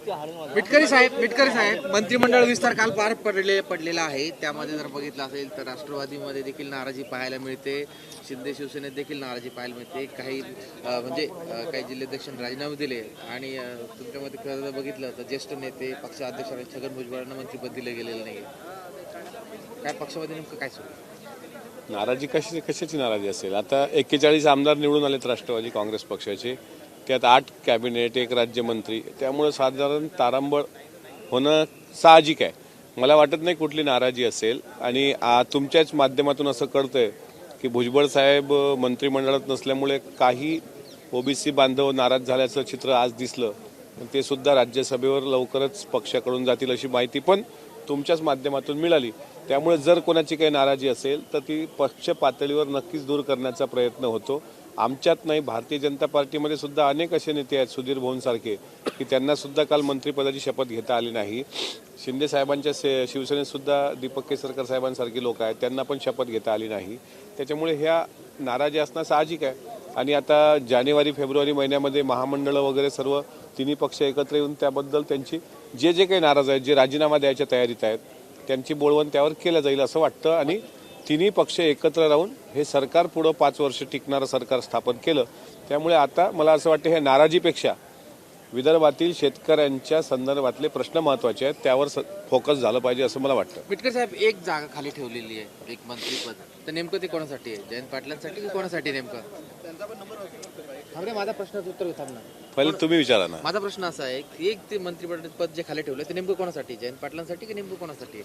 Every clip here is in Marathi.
मिटकरी साहेब मंत्रिमंडळ विस्तार काल पार पडलेला आहे. त्यामध्ये जर बघितलं असेल तर राष्ट्रवादीमध्ये देखील नाराजी पाहायला मिळते, शिंदे शिवसेनेत देखील नाराजी पाहायला मिळते. काही काही जिल्हाध्यक्षांनी राजीनामे दिले आणि तुमच्यामध्ये खरं बघितलं तर ज्येष्ठ नेते पक्षाध्यक्ष छगन भुजबळांना मंत्रिपद दिले गेलेलं नाही. काय पक्षामध्ये नेमकं काय सुरू? नाराजी कशाची नाराजी असेल? आता 41 आमदार निवडून आलेत राष्ट्रवादी काँग्रेस पक्षाचे, त्यात 8 कॅबिनेट, 1 राज्यमंत्री, त्यामुळे साधारण तारांबळ होणं साहजिक आहे. मला वाटत नाही कुठली नाराजी असेल. आणि तुमच्याच माध्यमातून असं कळतंय की भुजबळ साहेब मंत्रिमंडळात नसल्यामुळे काही ओबीसी बांधव नाराज झाल्याचं चित्र आज दिसलं. ते सुद्धा राज्यसभेवर लवकरच पक्षाकडून जातील अशी माहिती पण तुमच्याच माध्यमातून मिळाली. त्यामुळे जर कोणाची काही नाराजी असेल तर ती पक्ष पातळीवर नक्कीच दूर करण्याचा प्रयत्न होतो. आमच्यात नाही, भारतीय जनता पार्टीमध्ये सुद्धा अनेक असे नेते आहेत सुधीर भाऊंसारखे की त्यांना सुद्धा काल मंत्रिपदाची शपथ घेता आली नाही. शिंदे साहेबांच्या शिवसेनेत सुद्धा दीपक केसरकर साहेबांसारखी लोक आहेत, त्यांना पण शपथ घेता आली नाही. त्याच्यामुळे ह्या नाराजी असणं साहजिक आहे. आणि आता जानेवारी फेब्रुवारी महिन्यामध्ये महामंडळं वगैरे सर्व तिन्ही पक्ष एकत्र येऊन त्याबद्दल त्यांची जे काही नाराज आहेत, जे राजीनामा द्यायच्या तयारीत आहेत, त्यांची बोलवण त्यावर केलं जाईल असं वाटतं. आणि तिन्ही पक्ष एकत्र राहून हे सरकार पुढं 5 वर्ष टिकणारं सरकार स्थापन केलं. त्यामुळे आता मला असं वाटतं हे नाराजीपेक्षा विदर्भातील शेतकऱ्यांच्या संदर्भातले प्रश्न महत्त्वाचे आहेत, त्यावर फोकस झालं पाहिजे असं मला वाटतं. मिटकर साहेब, एक जागा खाली ठेवलेली आहे, एक मंत्रीपद, तर नेमकं ते कोणासाठी आहे? जयंत पाटलांसाठी की कोणासाठी नेमकं? माझा प्रश्नाचं उत्तर थांबणार. पहिले तुम्ही विचारा ना. माझा प्रश्न असा आहे की एक ते मंत्रिपद जे खाली ठेवलं ते नेमकं कोणासाठी? जयंत पाटलांसाठी की नेमकं कोणासाठी?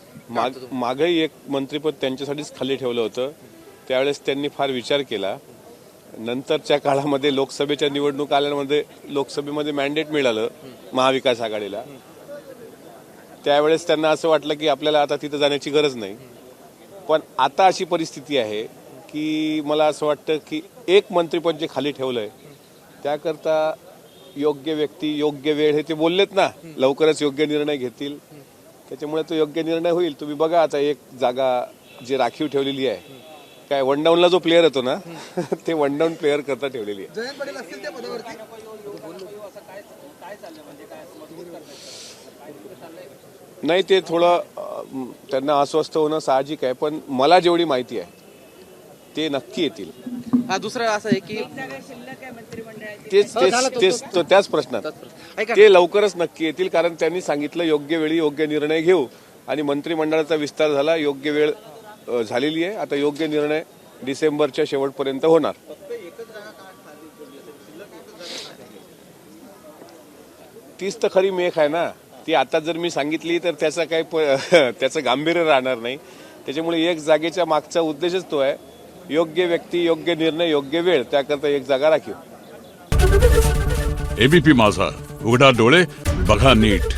मागही एक मंत्रिपद त्यांच्यासाठीच खाली ठेवलं होतं. त्यावेळेस त्यांनी फार विचार केला. नंतरच्या काळामध्ये लोकसभेच्या निवडणूक आल्यामध्ये लोकसभेमध्ये मॅन्डेट मिळालं महाविकास आघाडीला. त्यावेळेस त्यांना असं वाटलं की आपल्याला आता तिथं जाण्याची गरज नाही. पण आता अशी परिस्थिती आहे की मला असं वाटतं की एक मंत्रिपद जे खाली ठेवलंय त्याकरता योग्य व्यक्ती योग्य वेळ, हे ते बोललेत ना, लवकरच योग्य निर्णय घेतील. त्याच्यामुळे तो योग्य निर्णय होईल. तुम्ही बघा आता एक जागा जी राखीव ठेवलेली आहे, काय वनडाऊनला जो प्लेअर होतो ना ते वनडाऊन प्लेअर करता ठेवलेली आहे. नाही, ते थोडं त्यांना अस्वस्थ होणं साहजिक आहे. पण मला जेवढी माहिती आहे ते नक्की येतील. दुसरं असं आहे की त्याच प्रश्नात ते लवकरच नक्की येतील, कारण त्यांनी सांगितलं योग्य वेळी योग्य निर्णय घेऊ. आणि मंत्रिमंडळाचा विस्तार झाला, योग्य वेळ झालेली आहे. आता योग्य निर्णय डिसेंबरच्या शेवटपर्यंत होणार. तीच तर खरी मेख आहे ना. ती आता जर मी सांगितली तर त्याचा काही त्याचं गांभीर्य राहणार नाही. त्याच्यामुळे एक जागेच्या मागचा उद्देशच तो आहे, योग्य व्यक्ती योग्य निर्णय योग्य वेळ, त्याकरता एक जागा राखीव. एबीपी माझा, उघडा डोळे बघा नीट.